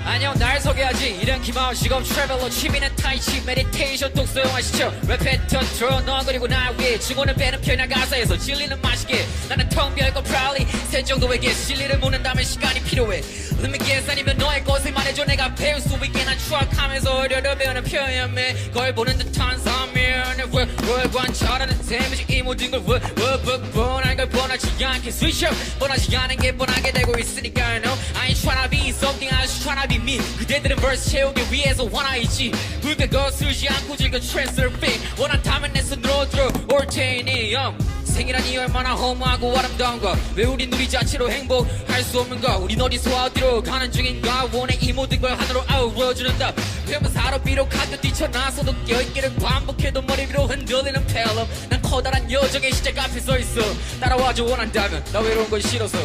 안녕 날 소개하지 이런 기마운 직업 트래블러 취미는 타이치 메디테이션 독서 영화 시청 랩 패턴 들어 너 그리고 나 위에 증오는 빼는 편이야 가사에서 진리는 맛있게 나는 텅 비어있고 proudly 새 정도에게 진리를 묻는다면 시간이 필요해 Let me guess 아니면 너의 것을 말해줘 내가 배울 수 있게 난 추억하면서 어려려 배우는 표현에 걸 보는 듯한 사면에 뭘 관찰하는 데미지 이 모든 걸 뻔한 걸 뻔하지 않게 switch up 뻔하지 않은 게 뻔하게 되고 있으니까 no I ain't tryna be something I just tryna be me 그대들은 verse 채우기 위해서 원하있지 불배 거슬지 않고 즐겨 트랜스퍼핑 원한다면 내 손으로 들어올 테니 생이라니 얼마나 허무하고 아름다운가 왜 우린 우리 자체로 행복할 수 없는가 우린 어디서 어디로 가는 중인가 원해 이 모든 걸 하나로 아우러주는다 회문사로 비록 학교 뛰쳐나서도 껴있기를 반복해도 머리 위로 흔들리는 펠럼 난 커다란 여정의 시작 앞에 서있어 따라와줘 원한다면 나 외로운 건 싫어서